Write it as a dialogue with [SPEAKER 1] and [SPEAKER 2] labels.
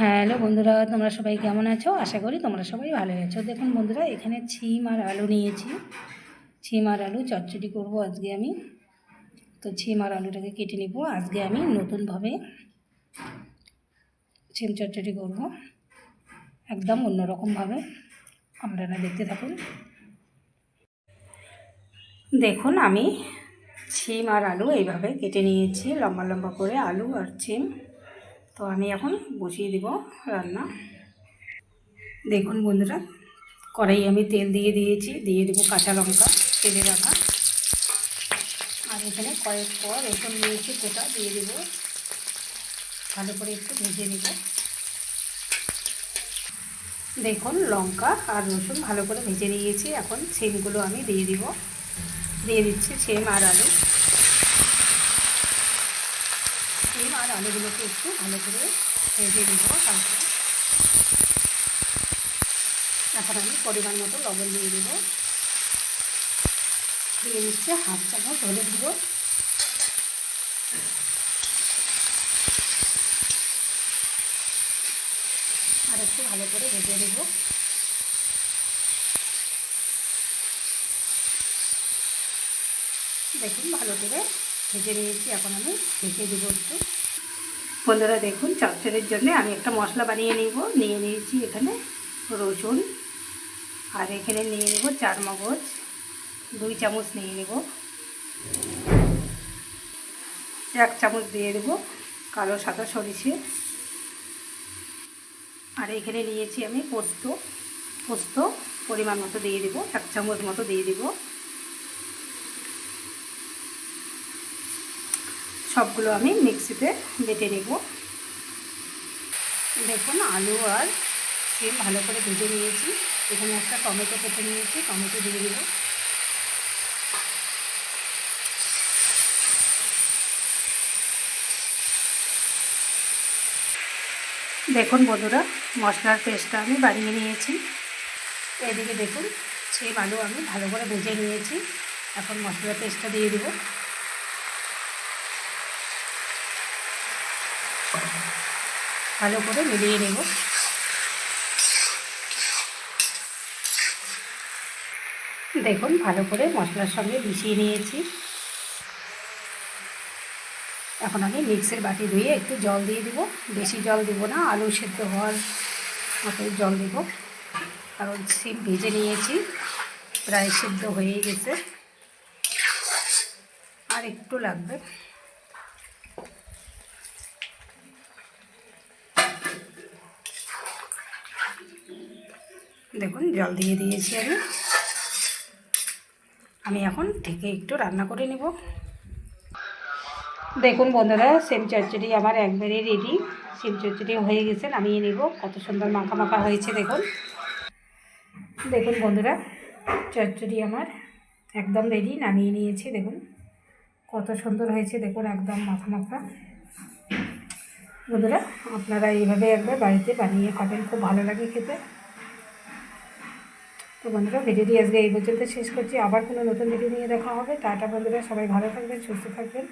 [SPEAKER 1] Hello বন্ধুরা, তোমরা সবাই কেমন আছো? আশা করি তোমরা সবাই ভালো আছো। দেখুন বন্ধুরা, এখানে ছিম আর আলু নিয়েছি। ছিম আর আলু চচ্চড়ি করবো আজকে আমি। তো ছিম আর আলুটাকে কেটে নেব। আজকে আমি নতুনভাবে ছিম চচ্চড়ি করবো, একদম অন্যরকমভাবে। আপনারা দেখতে থাকুন। দেখুন, আমি ছিম আর আলু এইভাবে কেটে নিয়েছি, লম্বা লম্বা করে আলু আর ছিম। তো আমি এখন বসিয়ে দিব রান্না। দেখুন বন্ধুরা, কড়াই আমি তেল দিয়ে দিয়েছি, দিয়ে দেবো কাঁচা লঙ্কা তেলে রাখা। আর এখানে কয়েক পর রসুন নিয়েছি, কোটা দিয়ে দেব। ভালো করে একটু ভেজে নেব। দেখুন, লঙ্কা আর রসুন ভালো করে ভেজে নিয়েছি। এখন ছিমগুলো আমি দিয়ে দিব। দিয়ে দিচ্ছি ছিম আর আলু। ছিম আর আলুগুলোকে একটু ভালো করে ভেজে নেব। তারপরে এখন আমি পরিমাণ মতো লবণ দিয়ে দেবো। দিয়ে দিচ্ছি হাফ চামচ হলুদ গুঁড়ো। আর একটু ভালো করে ভেজে নেব। দেখুন, ভালো করে ভেজে নিয়েছি। এখন আমি ঢেকে দেবো একটু। বন্ধুরা দেখুন, চচ্চড়ির জন্য আমি একটা মশলা বানিয়ে নিয়ে নিয়েছি এখানে রসুন। আর এখানে নিয়ে নেব চারমগজ, 2 চামচ নিয়ে নেব। 1 চামচ দিয়ে দেবো কালো সাদা সরিষে। আর এখানে নিয়েছি আমি পোস্ত পরিমাণ মতো দিয়ে দেবো, 1 চামচ মতো দিয়ে দেবো। সবগুলো আমি মিক্সিতে বেটে নেব। দেখুন, আলু আর সিম ভালো করে ভেজে নিয়েছি। এখানে একটা টমেটো কেটে নিয়েছি, টমেটো দিয়ে দেবো। দেখুন বন্ধুরা, মশলার পেস্টটা আমি বানিয়ে নিয়েছি। এদিকে দেখুন, সিম আলু আমি ভালো করে ভেজে নিয়েছি। এখন মশলার পেস্টটা দিয়ে দেবো। ভালো করে মিলিয়ে নেব। দেখুন, ভালো করে মশলার সঙ্গে মিশিয়ে নিয়েছি। এখন আমি মিক্সির বাটি ধুয়ে একটু জল দিয়ে দেবো। বেশি জল দেবো না, আলু সেদ্ধ হওয়ার মতোই জল দেবো। কারণ সিম ভেজে নিয়েছি, প্রায় সেদ্ধ হয়েই গেছে, আর একটু লাগবে। দেখুন, জল দিয়ে দিয়েছি আমি এখন ঢেকে একটু রান্না করে নেব। দেখুন বন্ধুরা, সিম চচ্চড়ি আমার একবারে রেডি। সিম চচ্চড়ি হয়ে গেছে, নামিয়ে নেব। কত সুন্দর মাখা মাখা হয়েছে দেখুন। দেখুন বন্ধুরা, চচ্চড়ি আমার একদম রেডি, নামিয়ে নিয়েছি। দেখুন কত সুন্দর হয়েছে, দেখুন একদম মাখা মাখা। বন্ধুরা, আপনারা এইভাবে একবার বাড়িতে বানিয়ে খাবেন, খুব ভালো লাগে খেতে। তো বন্ধুরা, ভিডিওটি আজকে এই পর্যন্ত শেষ করছি। আবার কোনো নতুন ভিডিও নিয়ে দেখা হবে। টাটা বন্ধুরা, সবাই ভালো থাকবেন, সুস্থ থাকবেন।